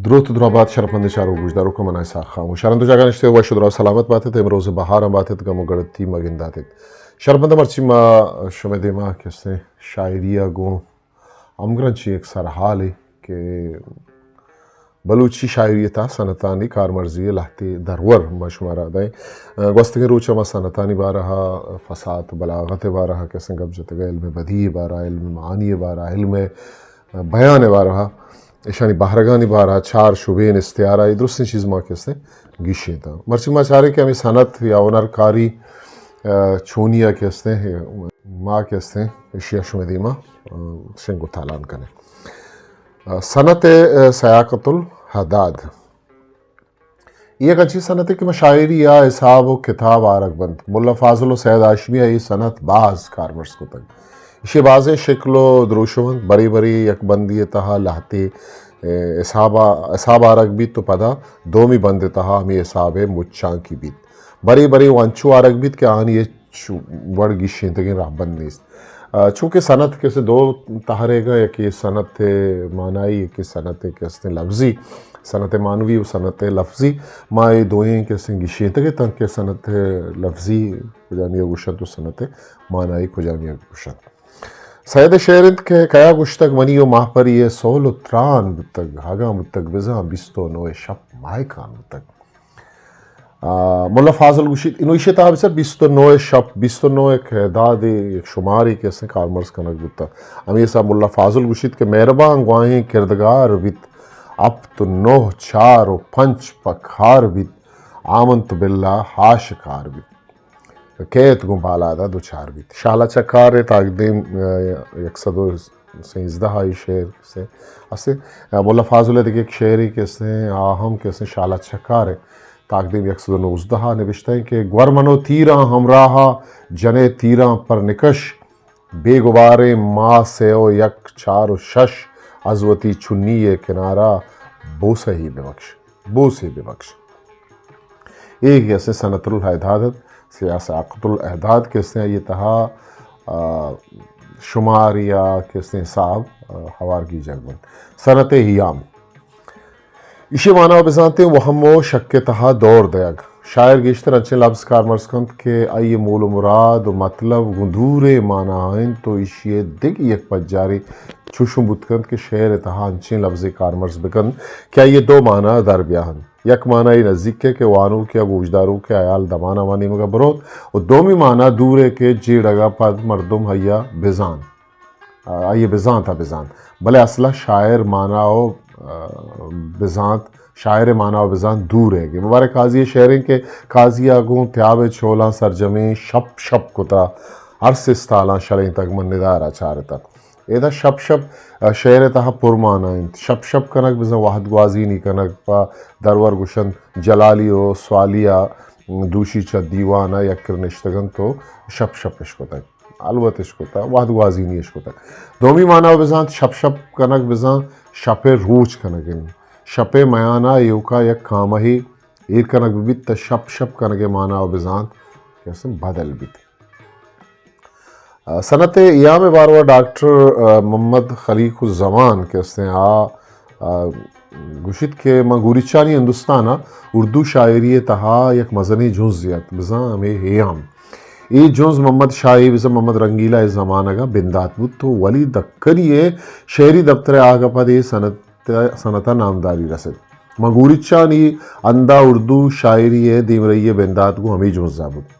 درود درآباد شرفمند شارو گوشدارو که منای ساخام و شارندو جاگان اشته و شد را سلامت باتت امروز بهارم باتت گم و گرتی مگنداتت شرفمند مرچی ما شما دیما کسته شاعری گو امگرنچی یک سرحالی که بلوچی شاعری تا سنتانی کارمرزی لحتی درور ما شمارا دای گوستگی روچا ما سنتانی بارها فساد بلاغت بارها کسن گبجتگا علم بدی بارها علم معانی بارها علم بیان بارها ایشانی بهرگانی بارها چار شبین استعاره درست چیز ما کسته گیشی تا مرچی ما چاره که همی سنت یا هنرکاری چونیا کسته ما کسته اشیا شما دیما شنگو تالان کنه صنعت سیاقت الحداد یہ ایک اچھی صنعت ہے کہ مشاعری یا حساب و کتاب آرک بند ملا فاضل و سید ہاشمی یہ صنعت بعض کارمرز کو تک اسی بعض شکل و دروشوند بری بری یک بندی تہا لہتی حساب آرک بیت تو پدا دومی بند تہا ہمیں حساب مچان کی بیت بری بری وانچو آرک بیت کہ آنی یہ وڑ گیشین تگین راہ بند نیست چونکہ صنعت کیسے دو تہرے گا ایک یہ صنعت معنائی ایک صنعت کیسے لفظی صنعت معنوی و صنعت لفظی ما یہ دوئیں کیسے گیشین تگے تنگ کہ صنعت لفظی کجانی گوشن تو صنعت معنائی کجانی گوشن سید شیرند کے کیا گشتگ منی و ماہ پر یہ سول و تران بتگ ہاگا متگ بزاں بیستو نوے شب ماہ کان بتگ ملا فاضل گوشید اینو ایشه تا بسر 29 شب 29 ایک داد ایک شماری کیسے کارمرز کنک بتا امیر صاحب ملا فاضل گوشید کہ مہربان گواہیں کردگار بیت اب تو 9 4 و 5 پکھار بیت آمنت باللہ ہاشکار بیت کیت گم بالا دا دو چار بیت شالا چکار تقدیم 113 شعر سے اسے ملا فاضل دیکھ ایک شعری کیسے آہم کیسے شالا چکار تقدیم 119 نوشتے ہیں کہ گورمنو تیراں ہمراہ جنے تیراں پر نکش بے گبارے ماں سے او یک 4 و 6 عزوتی چنی کنارہ بوسہ ہی بے بخش ایک ایسے صنعت الحداد سیاست الاحداد کہتے ہیں یہ تہا شمار یا کہتے ہیں صاحب ہوار کی جگبن صنعت ہیام اسی معنی بزانتے ہیں وہ ہم و شک تہا دور دیگ شاعر گیشتر انچے لفظ کارمرز کند کہ آئی مول و مراد و مطلب گندور معنی ہیں تو اسی دیکھ یک پجاری چوشم بودکند کہ شعر تہا انچے لفظ کارمرز بکند کیا یہ دو معنی در بیاہن یک معنی نزدیک کے وانو کیا گوشدارو کے آیال دمانا مانی مگا بروت و دومی معنی دورے کے جیڑگا پد مردم حیا بزان آئیے بزان تھا بزان بلے اصلہ شاعر معنی و بزانت شاعر معنی و بزان دور ہے گی مبارک قاضی شعریں کے قاضی آگوں تیاب چھولاں سرجمیں شپ شپ کتا عرص استالاں شریں تک من ندارہ چارتا ایدہ شپ شپ شعر تہا پرمانا شپ شپ کنک بزن واحد گوازی نہیں کنک پا درور گوشن جلالی و سوالیہ دوشی چا دیوانا یک کرنشتگن تو شپ شپ اشکو تک البت اشکو تک واحد گوازی نہیں اشکو تک دومی معنی و بزان شپ شپ کنک بزن شپ روچ کنگن شپ میانا یوکا یک کامہ ہی ایر کنک بیت تا شپ شپ کنگ معنی و بزان کیسے بدل بیت صنعت ایام باروا ڈاکٹر محمد خلیق الزمان کیسے گوشت کے مگوریچانی ہندوستانہ اردو شاعری تہا یک مزنی جنزیت بزان ہمیں ایام ای جونز محمد شاہی بزا محمد رنگیلہ زمانہ گا بندات بود تو ولی دکریے شہری دفتر آگا پا دے سنتا نامداری رسد مگوریچانی اندہ اردو شاعری دیم رئی بندات کو ہمیں جونزہ بود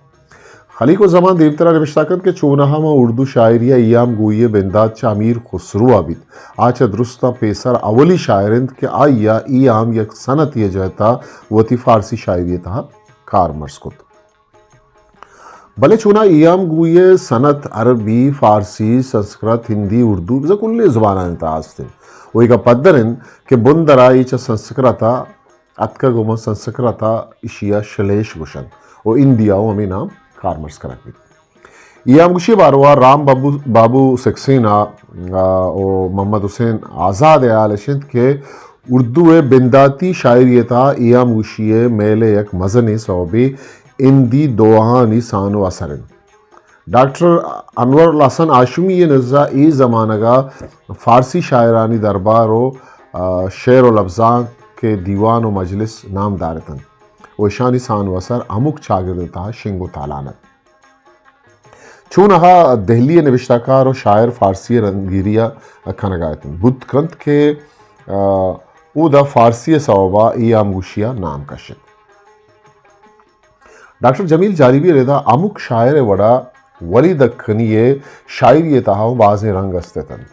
خلیق و زمان دیمترہ نوشتاکت کے چونہا ما اردو شاعری ایام گوئی بندات چا امیر خسرو آبید آچا درستہ پیسر اولی شاعرند کہ آیا ایام یک سنت یہ جہتا وطی فارسی شاعری تہا کارمرز کت بلے چونا ایام گوئے سنت عربی فارسی سنسکرت ہندی اردو بزا کلی زبانان تاستن وہ ایک پدرن کہ بندرائی چا سنسکرتا اتکا گوما سنسکرتا اشیا شلیش گوشن و اندیا و ہمیں نام کارمرز کرک بھی ایام گوشی باروا رام بابو سکسینا و محمد حسین آزاد آلشند کے اردو بنداتی شاعریتا ایام گوشی میلے یک مزنی صوبی اندی دوہانی سانو اثرن ڈاکٹر انور الحسن ہاشمی یہ نزا ای زمانہ کا فارسی شاعرانی دربار و شعر و لفظان کے دیوان و مجلس نام دارتن و شانی سان وسر امک چاگردتا شنگ و تالانت چونہا دہلی نوشتہ کار و شاعر فارسی رنگیریا کھنگایتن بدھ کنت کے او دا فارسی صوبہ ایام گوشیا نام کشت ڈاکٹر جمیل جاریبی ردا امک شاعر وڑا ولی دکھنیے شاعری تاہاں باز رنگ استتن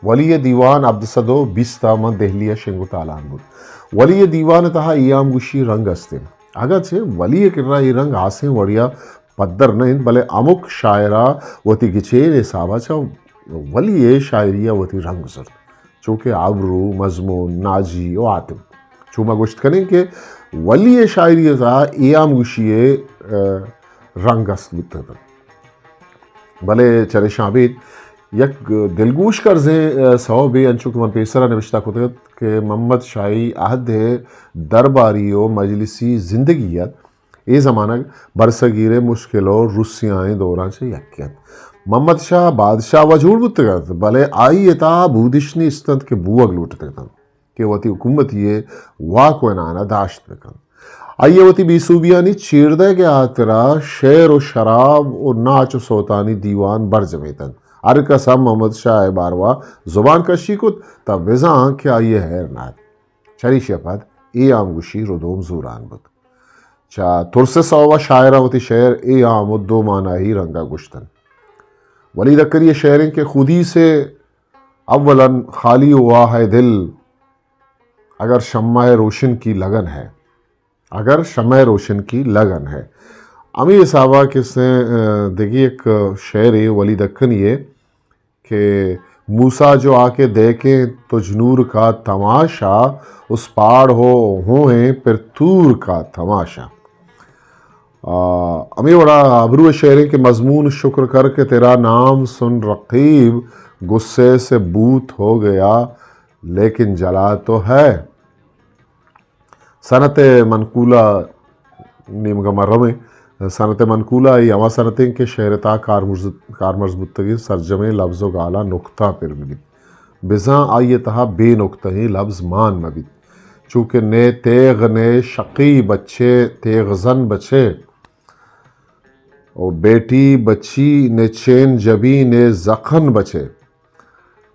ولی دیوان عبدالصدو بیستا من دہلی شنگو تالان بود ولی دیوان تاہا ایام گوشی رنگ استن اگرچہ ولی کرنا یہ رنگ آسیں وڑیا پدر نہیں بلے امک شاعرہ وتی گچے صحابہ چا ولی شاعریہ وتی رنگ زرد چونکہ عبرو مضمون ناجی و عاتم چوما گوشت کریں کہ ولی شاعریہ تا ایام گوشیے رنگ است بودتا بلے چرے شابید یک دلگوش کرزیں صحابی انچو کہ من پیسرہ نوشتہ کتگت کہ محمد شاہی عہد درباری و مجلسی زندگیت یہ زمانہ برصغیر مشکل و روسیائیں دوران سے یکیت محمد شاہ بادشاہ وجود بودتا بلے آئی تا بودشنی استند کے بوگ لوٹتے تھا کہ وہ تی حکومت یہ واقع انانا داشت بکن آئیے وہ تی بیسوبیانی چیر دے کے آترا شعر و شراب و ناچ و سوتانی دیوان بر جمیتن ارکسا محمد شاہ باروا زبان کشی کت تا وزان کیا یہ حیر نات چری شپد ای آمگوشی ردوم زوران بود چا ترس سوا شاعرہ ہوتی شعر ای آمد دو معنی ہی رنگا گشتن ولی دکر یہ شعریں کہ خودی سے اولا خالی ہوا ہے دل اگر شمع روشن کی لگن ہے اگر شمع روشن کی لگن ہے امی صحابہ کس نے دیکھی ایک شعر ہے ولی دکن یہ کہ موسیٰ جو آ کے دیکھیں تجھ نور کا تماشا اس پاڑ ہوئیں پھر تور کا تماشا امی بڑا ابرو شعریں کہ مضمون شکر کر کے تیرا نام سن رقیب غصے سے بوت ہو گیا لیکن جلا تو ہے صنعت منقولہ نیم گمرمے صنعت منقولہ یہ اما صنعتیں کہ شعرتا کارمرز بتگی سرجمے لفظ و گالا نکتہ پر مبید بزاں آئیے تہا بے نکتہ ہی لفظ مان مبید چونکہ نے تیغ نے شقی بچے تیغ زن بچے اور بیٹی بچی نے چین جبی نے زخن بچے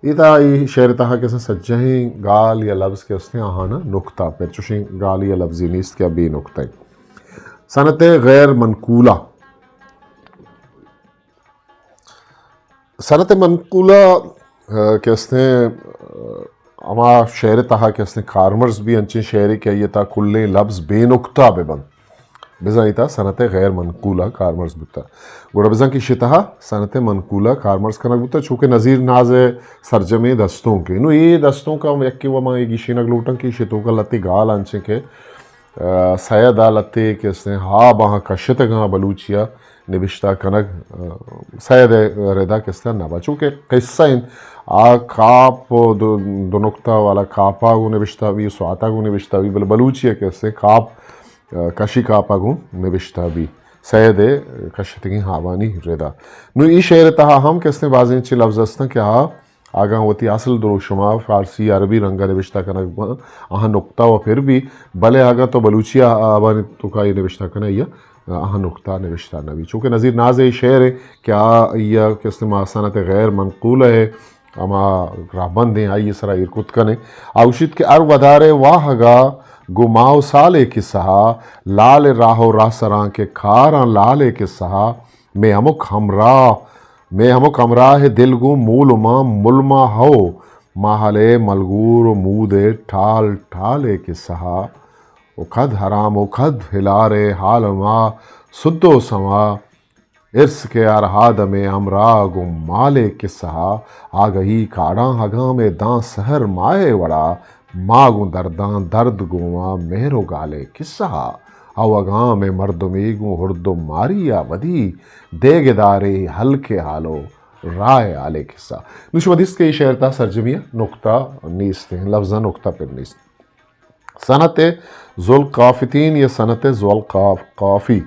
یہ تا یہ شعر تہا کیسا سجہیں گال یا لفظ کے اس نے آہانا نکتہ پر چوشیں گال یا لفظی نیست کیا بے نکتہ صنعت غیر منقولہ صنعت منقولہ کہ اس نے اما شعر تہا کہ اس نے کارمرز بھی انچیں شعری کہ یہ تا کلیں لفظ بے نکتہ بے بند بزاں یہ تا صنعت غیر منقولہ کارمرز بتا گوڑا بزاں کی شتہا صنعت منقولہ کارمرز کنک بتا چونکہ نظیر ناز سرجمے دستوں کے نو یہ دستوں کا یکی وما یہ گیشی نگلوٹن کی شتوں کا لتی گال انچیں کہ سیدہ لتے کہ اس نے ہاں باہاں کشت گاں بلوچیا نبشتہ کنگ سید ردا کس نے نبا چونکہ قصہ آ کاپ دو نکتہ والا کاپا گو نبشتہ بھی سواتا گو نبشتہ بھی بلوچیا کس نے کاپ کشی کاپا گو نبشتہ بھی سید کشتگی ہاوانی ردا نو ای شعر تہا ہم کس نے بازیں چی لفظ استن کہ ہاں آگاں ہوتی اصل درو شما فارسی عربی رنگا نوشتہ کنک آہاں نکتہ و پھر بھی بلے آگاں تو بلوچیا آبانی تو کا یہ نوشتہ کنا یہ آہاں نکتہ نوشتہ نبی چونکہ نظیر ناز یہ شعر ہے کہ یہ کس نے ماسانت غیر منقول ہے اما رابند ہیں آئیے سرا ارکت کنے آوشید کے ار ودارے واہگا گماؤ سالے کی سہا لال راہو راہ سران کے کھاراں لالے کے سہا میں ہمک ہمراہ دل گو مول ما ملما ہو ماہلے ملگور و مودے ٹھال ٹھالے کے سہا او کھد حرام او کھد ہلارے حال ما سدو سما ارس کے ارہاد میں ہمراہ گو مالے کے سہا آگہی کاڑاں ہگاں میں داں سہر مائے وڑا ماگو درداں درد گواں مہرو گالے کے سہا اوگاں میں مردمیگوں ہردو ماریا ودی دیگ دارے ہلکے حالو رائے آلے قصہ نشو حدیث کے یہ شعر تا سرجمیہ نکتہ نیست ہیں لفظہ نکتہ پر نیست صنعت ذوالقافتین یا صنعت ذوالقافی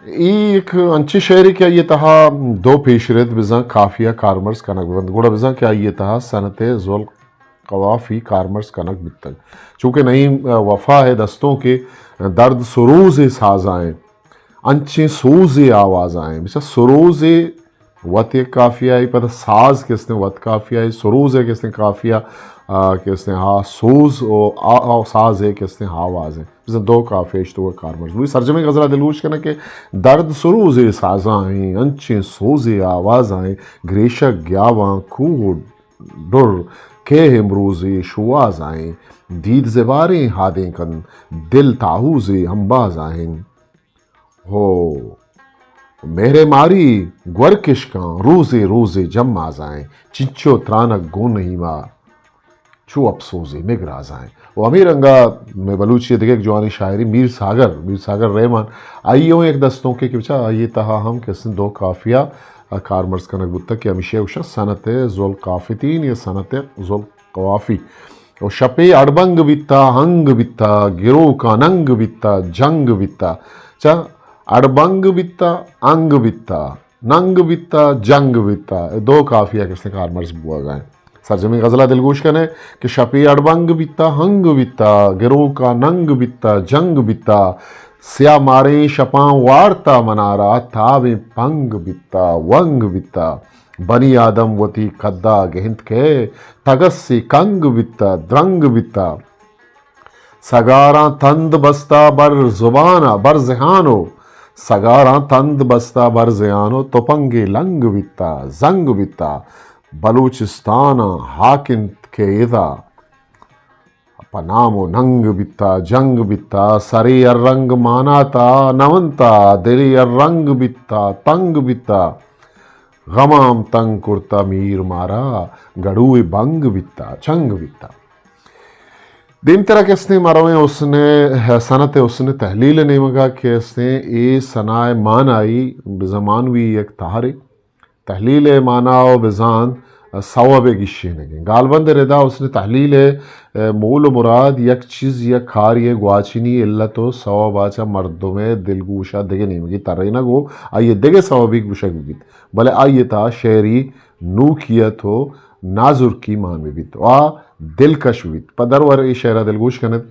ایک انچی شعری کیا یہ تہا دو پیشرت بزاں کافیہ کارمرز کنک بند گوڑا بزاں کیا یہ تہا صنعت قوافی کارمرز کنک بتگ چونکہ نئی وفا ہے دستوں کے درد سروز سازائیں انچیں سوز آوازائیں مثلا سروز وت ایک قافیہ ہے پتہ ساز کس نے وت قافیہ ہے سروز ہے کس نے قافیہ کس نے ہا سوز او ساز ہے کس نے آواز ہے مثلا دو قافیہ اشتو کارمرز وہی ترجمہ غزلہ دلگوش کہنا کہ درد سروز سازائیں انچیں سوز آوازائیں گریشک گیاواں کوہ ڈر کہ امروز شواز آئیں دید زباریں ہادیں کن دل تاؤز ہمباز آئیں ہو میرے ماری گور کشکاں روزے روزے جم آزائیں چنچو ترانک گون نہیں ماں چو افسوزے مگراز آئیں وہ امیر انگا میں بلوچی دیکھے ایک جوانی شاعری میر ساگر رحمان آئیوں ایک دستوں کے کہ بچا آئیے تہا ہم کس دو قافیہ کارمرز کنک بودتا کہ ہمیشہ اوشا صنعت ذوالقافتین یا صنعت ذوالقوافی اور شپے اڑبنگ بیتا ہنگ بیتا گرو کا ننگ بیتا جنگ بیتا چا اڑبنگ بیتا انگ بیتا ننگ بیتا جنگ بیتا دو قافیہ کس نے کارمرز بوا گئے سرجمی غزلہ دلگوش کنے کہ شپی اڑبنگ بیتا ہنگ بیتا گرو کا ننگ بیتا جنگ بیتا سیا ماریں شپاں وارتا منارا تابیں پنگ بیتا ونگ بیتا بنی آدم وتی کدا گہنت کے تگس سے کنگ بیتا درنگ بیتا سگاراں تند بستا بر زبانہ بر ذہانو سگاراں تند بستا بر ذہانو توپنگے لنگ بیتا زنگ بیتا بلوچستان حاکم کے اذا پنام و ننگ بیتا جنگ بیتا سری الرنگ ماناتا نونتا دلی الرنگ بیتا تنگ بیتا غمام تنگ کرتا میر مارا گڑوئے بنگ بیتا چنگ بیتا دیم طرح کہ اس نے مرویں اس نے صنعت اس نے تحلیل نہیں مگا کہ اس نے اے صنع معنی بزمانوی ایک تحری تحلیل معنی و بزان ثواب گشی نگیں گالبند ردا اس نے تحلیل مول و مراد یک چیز یک کار یہ گواچینی علت و ثواب آچا مردم دلگوشا دگے نہیں مگی ترہی نگو آئیے دگے ثوابی گوشا گوگیت بلے آئیے تا شعری نوکیت ہو نازر کی مان میں بیت و دلکش بیت پدرور ای شعرہ دلگوش کنت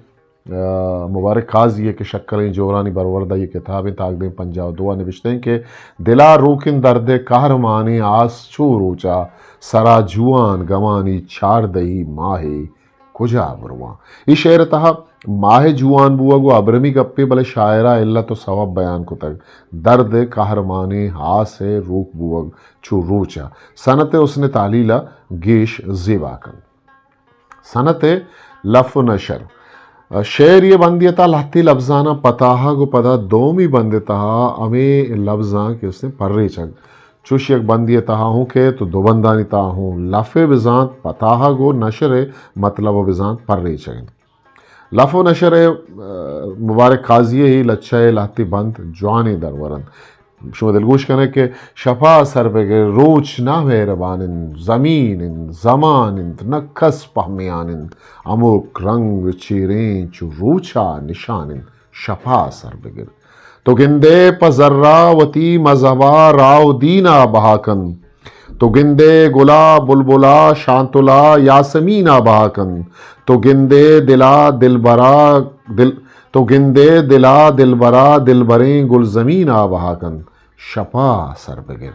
مبارک قاضی ہے کہ شکلیں جورانی بروردہ یہ کتابیں تاک دیں پنجاو دعا نوشتے ہیں کہ دلا روکن درد قہرمانی آس چو روچا سرا جوان گمانی چار دہی ماہے کجا بروان یہ شعر تہا ماہ جوان بوا گو ابرمی گپے بلے شاعرہ علت و ثواب بیان کو تک درد قہرمانی ہاس ہے روک بوا چو روچا صنعت اس نے تعلیلہ گیش زیبا کن صنعت لف و نشر شعر یہ بندیتا لہتی لفظانا پتاہا گو پدا دومی بندیتا ہمیں لفظاں کے اس نے پرری چک چوش یک بندیتا ہوں کہ تو دو بندانی تا ہوں لف بزان پتاہا گو نشر مطلب و بزان پرری چک لف و نشر مبارک قاضی ہی لچھے لہتی بند جوانی درورن شما دلگوش کنے کہ شفا سر بگر روچ نہ مہربان زمین زمان نکس پہمیان اموک رنگ چیریں چو روچا نشان شفا سر بگر تو گندے پزرا وتی مذہبا راو دینا بہاکن تو گندے گلا بلبلا شانتلا یاسمینا بہاکن تو گندے دلا دلبرا تو گندے دلا دلبرا دلبریں گل زمین بہاکن شپا سر بگر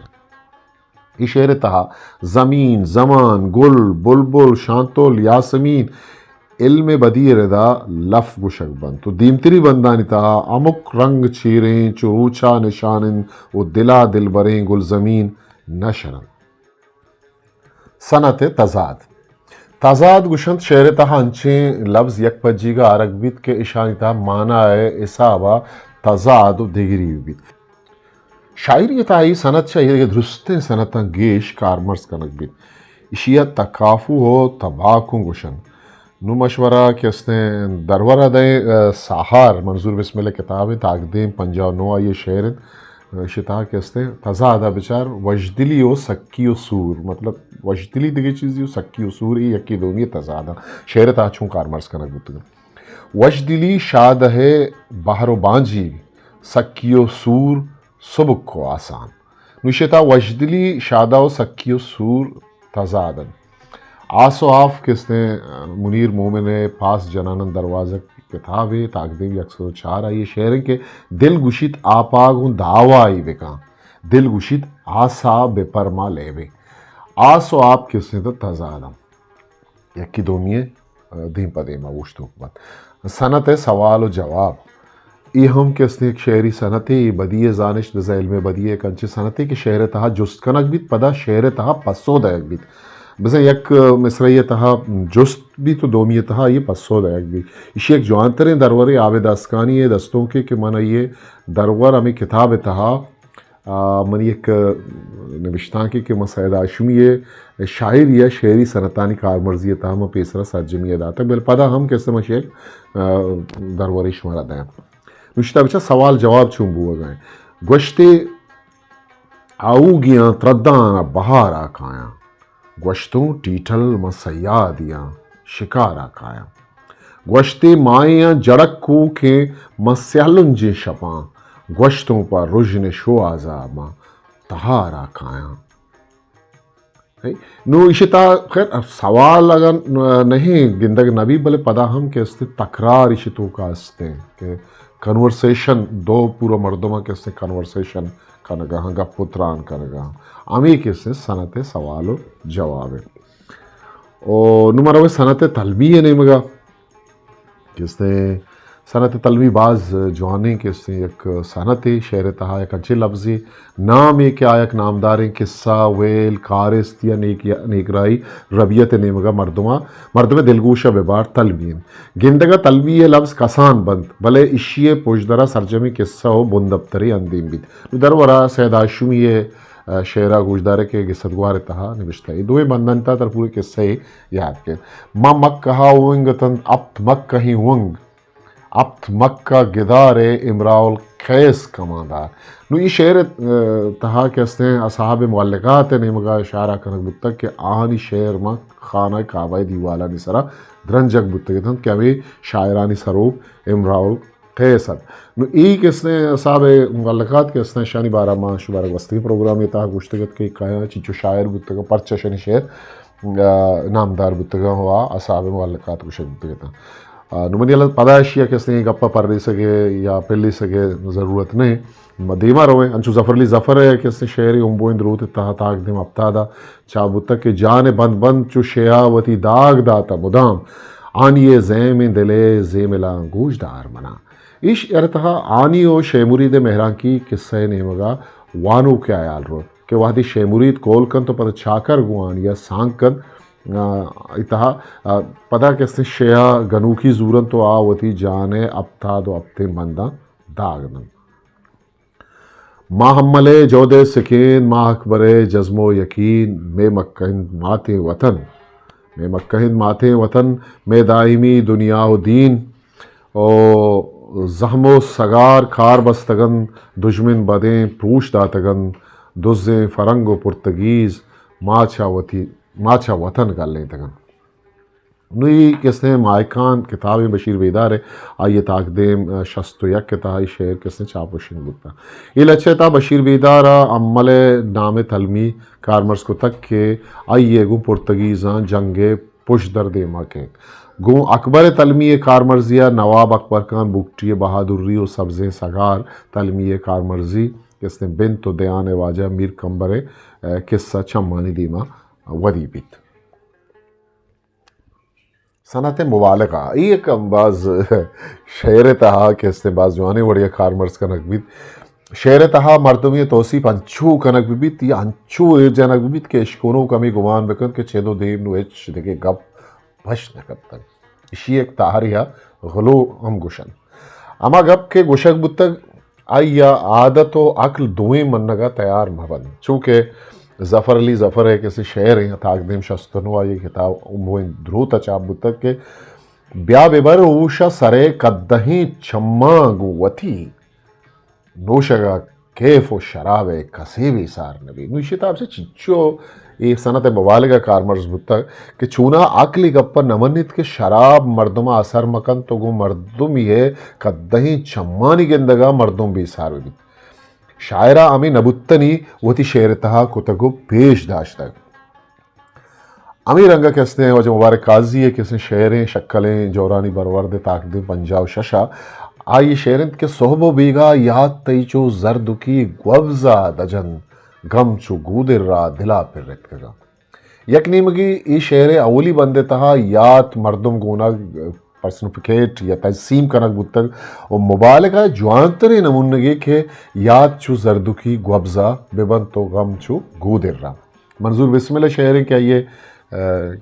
یہ شعر تہا زمین زمان گل بلبل شانتول یاسمین علم بدی ردا لف گشک بند تو دیمتری بندانی تہا امک رنگ چیریں چروچا نشانن و دلا دلبریں گل زمین نشرن صنعت تضاد گشنت شعر تہا انچیں لفظ یک پجی گا عرق بیت کے اشانی تہا معنی اصابہ تضاد و دیگری بیت شاعری تائی صنعت شاعری درستے صنعتاں گیش کارمرز کنک بیت اشیاء تکافو ہو تباکوں گوشن نو مشورہ کہ اس نے درورہ دیں ساہار منظور بسم اللہ کتابیں تاکدیں پنجاو نو آئیے شعر شتا کہ اس نے تضادہ بچار وجدلی و سکی و سور مطلب وجدلی دیگے چیزی و سکی و سور یہ یکی دونی تضادہ شعر تا چون کارمرز کنک بیت وجدلی شاد ہے بحر و بانجی سکی و سور سبک کو آسان نوشتا وجدلی شادہ و سکی و سور تضادن آس و آف کس نے منیر مومن پاس جنانن دروازہ کتاب تقدیم 104 آئی شعر کے دل گشید آپاگوں دعوا آئی بکاں دل گشید آسا بے پرما لے بے آس و آپ کس نے تو تضادم یکی دومیے دیم پدیما وشتو بات صنعت سوال و جواب ای ہم کس نے ایک شعری صنعتی بدیع زانش دز علم بدیع کنچ صنعتی کہ شعر تہا جست کنک بیت پدا شعر تہا پسو دیک بیت بزن یک مصرعی تہا جست بھی تو دومی تہا یہ پسو دیک بھی اسی ایک جوانترین درور عابد اسکانی دستوں کے کہ من یہ درور ہمیں کتاب تہا من یک نوشتان کی کہ مسعد ہاشمی شاعر یا شعری صنعتانی کارمرزی تہا میں پیسرا سرجمی داتا بل پدا ہم کیسے مشی ایک دروری شمارا دیں نشتہ بچہ سوال جواب چون بوا گئے گوشتے آؤ گیاں ترداں بہار آکھایا گوشتوں ٹیٹل میں سیادیاں شکار آکھایا گوشتے مائیاں جڑک کو کے میں سیلنجیں شپاں گوشتوں پر رجن شو آزا ماں تہار آکھایا نو اشتا خیر سوال اگر نہیں گندگ نبی بلے پدا ہم کے استے تکرار اشتوں کا استے کہ کنورسیشن دو پورا مردمہ کے استے کنورسیشن کنگا ہاں گپ پتران کنگا امی کے استے صنعت سوال و جواب اور نمبر صنعت طلبی نہیں مگا جس نے صنعت طلبی بعض جوانی کے سے ایک صنعت شعر تہا ایک اچھے لفظی نام ایک آیک نامدار قصہ ویل کارست یا نیکرائی ربیت نیمگا مردم دلگوشہ ببار طلبین گندگا طلبی یہ لفظ کسان بند بلے اشیے پوشدرہ سرجمی قصہ ہو بندبتری اندیم بیت در ورا سید ہاشمی یہ شعرہ گوشدارے کے گسدگوار تہا نوشتہ ہے دوئے بندنتا تر پورے قصے یاد کے ما مکہا ونگتن اب مکہی ونگ ابت مکہ گدار امراء القیس کماندار نو یہ شعر تہا کہ اس نے اصحاب معلقات نے مگا اشارہ کنک بتک کہ آہنی شعر ما خانہ کعبہ دیوالا نسرا درنجک بتک تھا کہ ہمیں شاعرانی سروب امراء القیس نو ای کہ اس نے اصحاب معلقات کے اس نے شانی بارہ ماہ شبارہ وسطی پروگرام یہ تہا گوشتگت کے کہا چیچو شاعر بتک پرچہ شنی شعر نامدار بتگا ہوا اصحاب معلقات کو شک بتگتا نمانی اللہ پداشیا کہ اس نے گپا پر لی سکے یا پلی سکے ضرورت نہیں دیما روئے انچو ظفر لی ظفر ہے کہ اس نے شعری امبوین دروت تہا تاک دیم ابتادا چابتا کہ جان بند بند چو شیاوتی داغ داتا مدام آنی زیم دلے زیملا گوش دار منا ایش ارتہا آنی و شیمورید مہران کی قصہ نیمگا وانو کے آیال رو کہ وحدی شیمورید کول کن تو پتہ چھاکر گوان یا سانگ کن اتہا پدا کہ اس نے شیعہ گنوکی زورن تو آوتی جانے ابتاد و ابتے مندہ داغنن ماہ حملے جودے سکین ماہ اکبرے جزم و یقین میں مکہند ماتے وطن میں دائمی دنیا و دین او زہم و سگار کھار بستگن دشمن بدیں پوش داتگن دزیں فرنگ و پرتگیز ماچھا وطن کر لیں تگن نوی کس نے مائکان کتاب بشیر بیدار ہے آئیے تاکدیم شست و یک کتائی شعر کس نے چاپوشن بکتا یہ لچھے تا بشیر بیدارا عمل نام تلمی کارمرز کو تک کہ آئیے گو پرتگیزاں جنگ پش در دیما کے گو اکبر تلمی کارمرزیہ نواب اکبر خان بکٹی بہادری و سبزیں سگار تلمی کارمرزی کس نے بنت و دیان واجہ میر کمبر قصہ چمانی دیما ودی بیت صنعت مبالغہ یہ ایک بعض شعر تہا کہ اس نے بعض جوانے وڑیا کارمرز کنک بیت شعر تہا مردمی توصیف انچو کنک بیت یا انچو جنک بیت کہ اشکونوں کمی گمان بکن کہ چیدو دیم نو اچ دیکھے گپ بھش نکتن اسی ایک تاہریہ غلو ہم گوشن اما گپ کے گوشک بتک آئی یا عادت و عقل دوئیں منگا تیار مہبن چونکہ ظفر علی ظفر ہے کسی شعر ہیں تاکدیم شستنوا یہ کتاب اموین دروتا چاپ بتک کہ بیا ببر اوشا سرے قدہیں چما گوتی نوشگا کیف و شراب کسی بھی سار نبی نو اسی طرح سے چچو یہ صنعت مبالغہ کارمرز بتک کہ چونا عقلی گپا نمنیت کے شراب مردمہ اثر مکن تو گو مردم یہ قدہیں چمانی گندگا مردم بھی سار بھی شاعرہ امی نبتنی وہ تی شعر تہا کتگو پیش داشتا امیر رنگا کہتے ہیں وجہ مبارک قاضی ہے کہتے ہیں شعریں شکلیں جورانی برورد تاکد پنجاب ششا آئی شعرن کے صحب و بیگا یاد تیچو زرد کی گوبزا دجن غم چو گودر را دلا پر رت گا یک نیمگی ای شعر اولی بندے تہا یاد مردم گونا پرسنفکیٹ یا تجسیم کنک بودتگ و مبالغہ جوانتری نمونگی کہ یاد چو زردو کی گوبزا ببن تو غم چو گودر را منظور بسم اللہ شعریں کیا یہ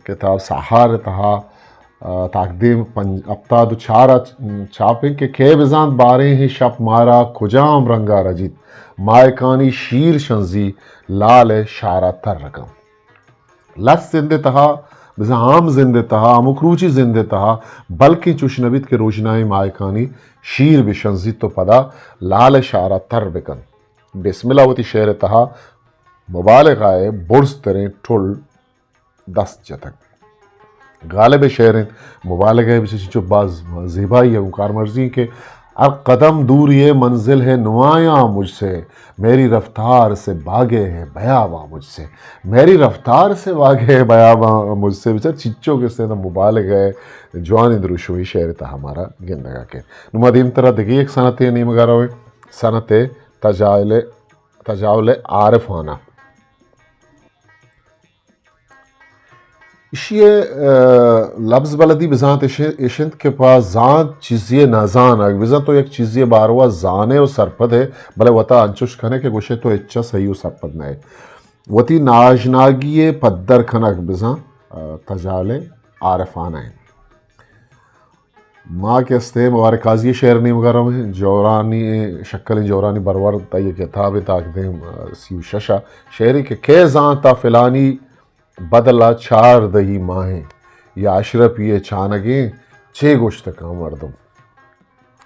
کتاب سحار تہا تقدیم افتاد چارہ چھاپیں کہ کے بزاند باریں ہیں شپ مارا کجام رنگا رجید مائکانی شیر شنزی لال شارہ تر رکم لس زندے تہا بزا عام زندے تہا مکروچی زندے تہا بلکہ چوش نبید کے روشنائی مائکانی شیر بشنزی تو پدا لال شارہ تر بکن بسم اللہ وتی شعر تہا مبالغہ برس تریں ٹھل دست جتک غالب شعریں مبالغہ بسی چو باز زیبائی ہے کار مرضی کہ اب قدم دور یہ منزل ہے نمایاں مجھ سے میری رفتار سے بھاگے ہے بیاباں مجھ سے میری رفتار سے بھاگے ہے بیاباں مجھ سے بچہ چچو کے سے مبالغہ ہے جوانی دروشوی شعر تھا ہمارا گندگا کے نما دیم طرح دیکھیے ایک صنعت نہیں مگا رہا ہوئے صنعت تجاول عارفانہ اشیے لفظ بلدی بزانت اشنت کے پاس زان چیزیے نازان اگر بزان تو ایک چیزیے باروا زانے و سرپد ہے بلے وطا انچوش کھنے کے گوشے تو اچھا صحیح و سرپد نہ ہے وطی ناجناگیے پدر کھنک بزان تجال عارفانہ ہے ماں کے استے مبارک قاضی شعر نہیں مگرہ میں جورانی شکل جورانی برور تا یہ کتاب تاکدیں سیو ششا شعری کہ زان تا فلانی بدلا چار دہی ماہیں یا اشرف یہ چھانگیں چھ گوشت کا مردم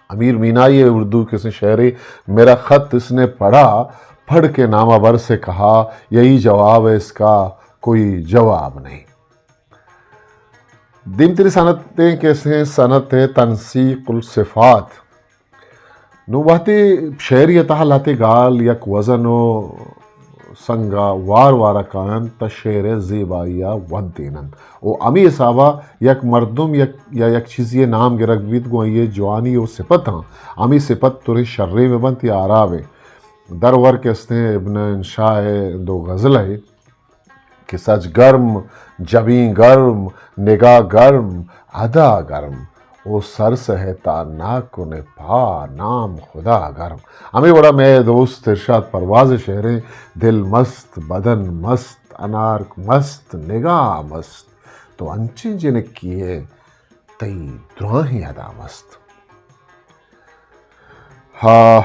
امیر مینائی اردو کسی شعری میرا خط اس نے پڑھ کے نامہ بر سے کہا یہی جواب ہے اس کا کوئی جواب نہیں دیم تری صنعتیں کیسے ہیں صنعت تنسیق الصفات نو بہتی شعریتہ لاتے گال یک وزن و سنگا وار وارا کان تشعر زیبائیا ود دینن او امی صحابہ یک مردم یا یک چیزی نام گرگ بیت گو یہ جوانی و صفت ہاں امی صفت تری شرری میں بنتی آراوے در ور کہتے ہیں ابن انشاء دو غزل ہے کہ سچ گرم جبیں گرم نگاہ گرم ادا گرم او سر سہتا ناکن پا نام خدا گرم ہمیں بڑا میں دوست ارشاد پرواز شعریں دل مست بدن مست انار مست نگاہ مست تو انچیں جن کیے تی دراہیں ادا مست ہاں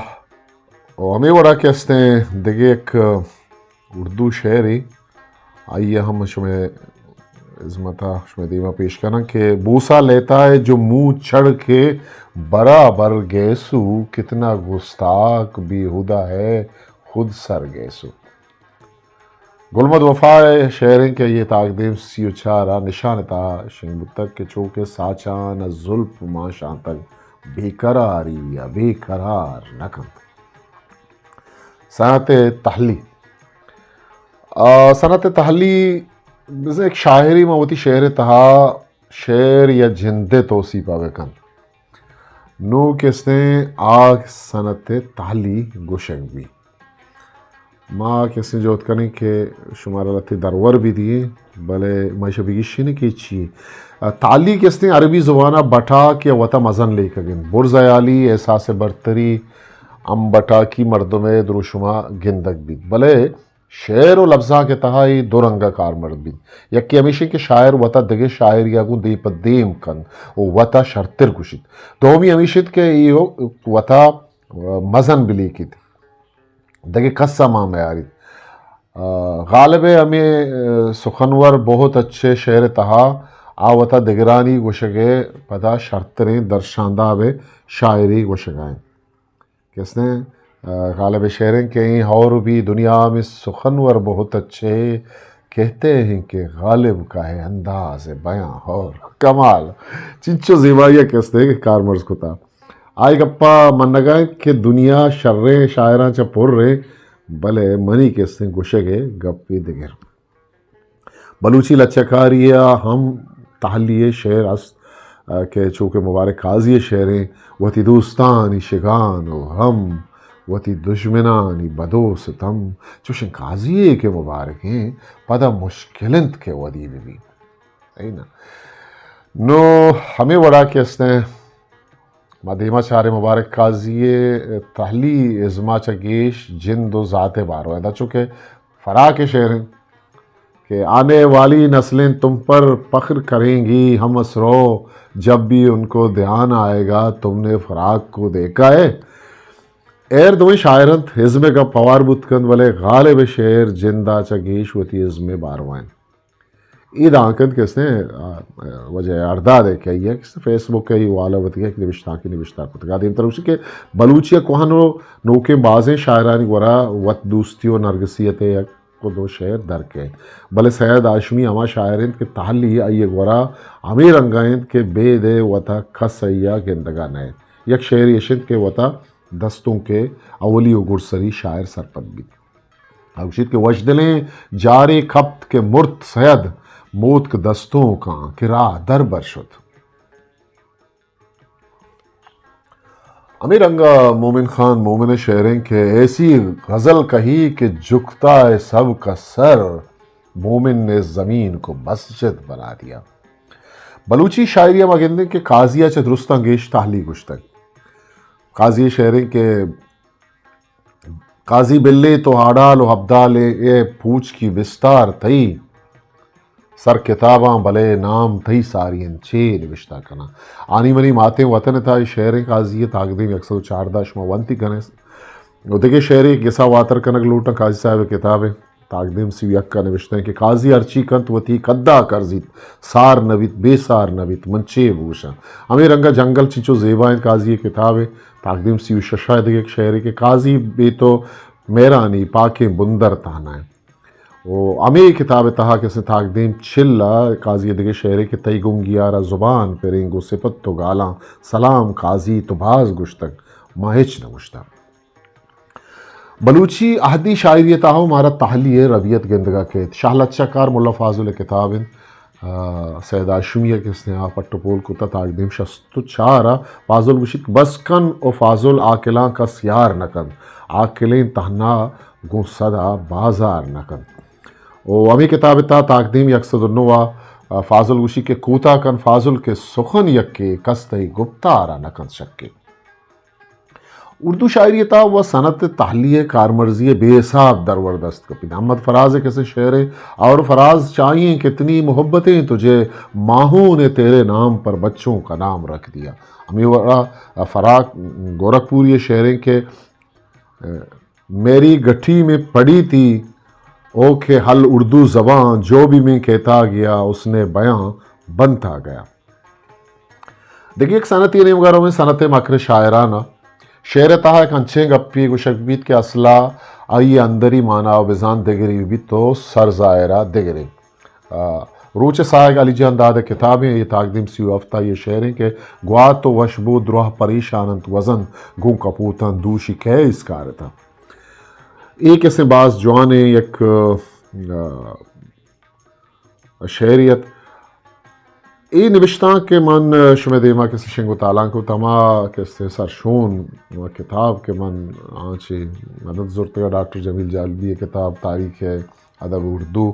ہمیں بڑا کہتے ہیں دیکھیں ایک اردو شعری آئیے ہم شمیں عظمتہ شمیں دیمہ پیش کرنا کہ بوسا لیتا ہے جو منہ چڑھ کے برابر گیسو کتنا گستاخ بیہودہ ہے خود سر گیسو گلمد وفا شعریں کہ یہ تاقدیم سیو چارہ نشان تا شنگ بتک کے چوکے ساچان زلف ماشان تک بے قراری یا بے قرار نکن صنعت تحلی صنعت تحلی ایک شاعری موتی شعر تہا شعر یا جھندے توسی پاوے کن نو کستے آگ صنعت تحلی گوشنگ بھی ماں کسے جوت کریں کہ شمارا لتی درور بھی دیے بلے معاشہ بگیشی نے کی چیئے تالی کستے عربی زبانہ بٹا کیا وطا مزن لے کگن برزیالی احساس برتری ام بٹا کی مردم دروشما گندگ بھی بلے شعر و لفظاں کے تہائی دو رنگا کار مرد بھی یکی ہمیشہ کے شاعر وطا دگے شاعر یا گو دی پا دیم کن و وطا شرطر کشید دومی ہمیشہ کے یہ وطا مزن بلی کی تھی دگے قصہ ماں میں آری غالب ہمیں سخنور بہت اچھے شعر تہا آوتا دگرانی گوشگے پدا شرطریں درشاندہ بے شاعری گوشگائیں کس نے غالب شعریں کہیں اور بھی دنیا میں سخنور بہت اچھے کہتے ہیں کہ غالب کا ہے انداز بیاں اور کمال چنچو زیبائیہ کہتے ہیں کہ کارمرز کو تا آئی گپا منگائیں کہ دنیا شریں شاعران چا پر رہے بلے منی کہتے ہیں گوشے گے گپی دگر بلوچی لچکاریہ ہم تحلیہ شعر است کہ چونکہ مبارک قاضی شعریں وتی دوستانی شگان و ہم وتی دشمنانی بدو ستم چوشن قاضی کے مبارک ہیں پدا مشکلند کے ودی بھی نا نو ہمیں وڑا کے اس نے مدیمہ چارے مبارک قاضی تحلی ازما چگیش جند و ذات بارو ہے دا چونکہ فرا کے شعر ہیں کہ آنے والی نسلیں تم پر فخر کریں گی، ہم اسرو جب بھی ان کو دھیان آئے گا تم نے فراق کو دیکھا ہے. ایر دویں شاعرنت حزم کا پوار بتکند ولے غالب شعر جندہ چگیش وتی حزم باروائن عید آنکند کہ اس نے وجہ ارداد ہے کہ یہ فیس بک ہے والا وتی ہے کہ نوشتہ کی نوشتہ پتگا دیم طرف سے کہ بلوچیہ کوہنو نوکے بازیں شاعرانی ورا وط دوستی و نرگسیت کو دو شعر درکے بلے سید آشمی اما شاعرند کے تحلی آئیے گورا امیر انگائند کے بے دے وطا کھس ایا گندگا نئے یک شعر یشند کے وطا دستوں کے اولی و گرسری شاعر سرپد بھی اوشید کے وجدلیں جاری کھپت کے مرت سید موت کے دستوں کا کرا در برشد. امیر انگا مومن خان مومن شعریں کہ ایسی غزل کہی کہ جھکتا ہے سب کا سر مومن نے زمین کو مسجد بنا دیا. بلوچی شاعریہ مگندے کہ قاضیہ چہ درستاں گیش تحلی گشتگ قاضی شعریں کہ قاضی بلے تو ہاڑال و حبدالے اے پوچھ کی بستار تئی سر کتاباں بلے نام تھی سارین چے نوشتہ کنا آنی منی ماتے وطن تھا شعریں قاضی تاقدیم 114 شما ونتی کنے وہ دیکھے شعری گسا واتر کنک لوٹا قاضی صاحب کتابیں تاقدیم سی یک کا نوشتے ہیں کہ قاضی ارچی کنت وتی قدہ کرزیت سار نویت بے سار نویت منچے بوشا ہمیں رنگا جنگل چیچو زیبائیں قاضی کتابیں تاقدیم سی ششا دیکھے ایک شعری کہ قاضی بے تو میرانی پاکیں بندر تانا ہے وہ امی کتاب تہا کے سے تاقدیم چلا قاضی دیگے شعری کے تئی گنگیارا زبان پرنگو صفت تو گالاں سلام قاضی تو باز گشتک ماہچ نہ گشتہ. بلوچی احدی شاعری تاہو مارا تحلیہ ربیت گندگا کے شاہ لچکار ملا فاضل کتابن سید آشمیہ کے سنیا پٹو پول کو تاقدیم شستو چارا فاضل وشک بس کن او فاضل آکلاں کا سیار نکن آکلیں تہنا گو صدا بازار نکن. او امی کتاب تا تاقدیم 109 فاضل وشی کے کوتا کن فاضل کے سخن یک کے کستی گپتارا نکن شکے. اردو شاعری تا وہ صنعت تحلیہ کارمرزی بے حساب دروردست کپی. محمد فراز کیسے شعر اور فراز چاہیے کتنی محبتیں تجھے ماہوں نے تیرے نام پر بچوں کا نام رکھ دیا. امی ورا فراق گورکھپور یہ شعریں کہ میری گٹھی میں پڑی تھی او کہ حل اردو زبان جو بھی میں کہتا گیا اس نے بیاں بنتا گیا. دیکھیے ایک صنعتی نیمگاروں میں صنعت مکر شاعرانہ شعر تہا ایک انچیں گپی گوشک بیت کے اصلہ آئی اندری مانا و بزان دگری بھی تو سرزائرہ دگری. روچ سائق علی جان داد کتابیں یہ تاقدیم سی ہفتہ یہ شعریں کہ گوا تو وشبو دروہ پریشانت وزن گوں کپوتن دوشی کے اس کار تھا. ایک ایسے بعض جوانے یک شعریت ای نوشتاں کے من شمع دیما کے شنگو تالاں کو تما کے سرشون کتاب کے من آنچی مدد زورتگا ڈاکٹر جمیل جالبی کتاب تاریخ ادب اردو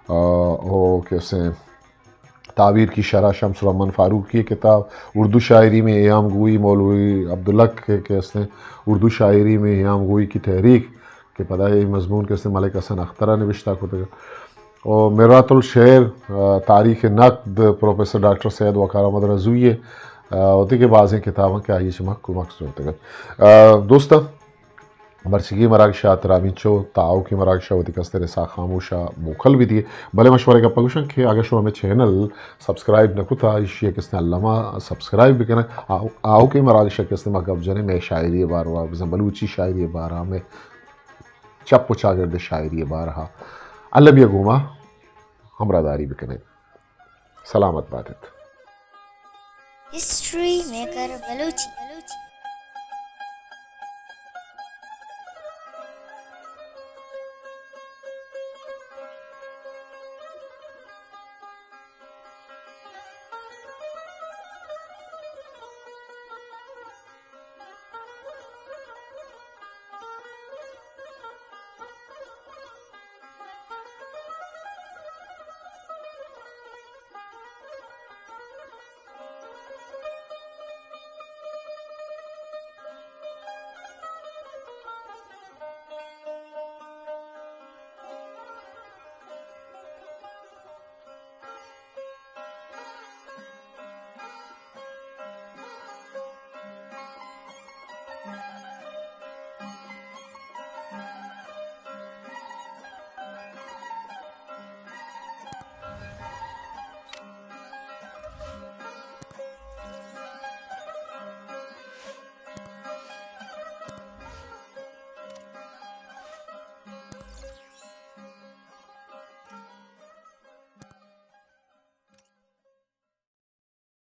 او کیسے تعبیر کی شرح شمس الرحمن فاروق کی کتاب اردو شاعری میں ایام گوئی مولوی عبداللہ کے اس نے اردو شاعری میں ایام گوئی کی تحریک کہ پتہ ہے مضمون کے اس نے ملک حسن اخترہ نوشتہ کو تھا. اور میرات الشعر تاریخ نقد پروفیسر ڈاکٹر سید وقار احمد رضوی ہوتی کے بعضیں کتابیں کہ آئیے چمک کو مقصود ہوتے گا. دوستہ مرسیگی مراکشہ ترامینچو تاؤ کی مراکشہ ہوتی کستر سا خاموشہ موکھل بھی دیئے بلے مشورے کا پگوشن کہ آگا شو ہمیں چینل سبسکرائب نہ کتا اشیاء کس نے علامہ سبسکرائب بھی کرنا آؤ کی مراکشہ کس نے مقب جنے میں شاعری بارہا بلوچی شاعری بارہا میں چپ و چاگرد شاعری بارہا اللہ بھی گوما ہمرا داری بکنے. سلامت باتت. History maker Balochi.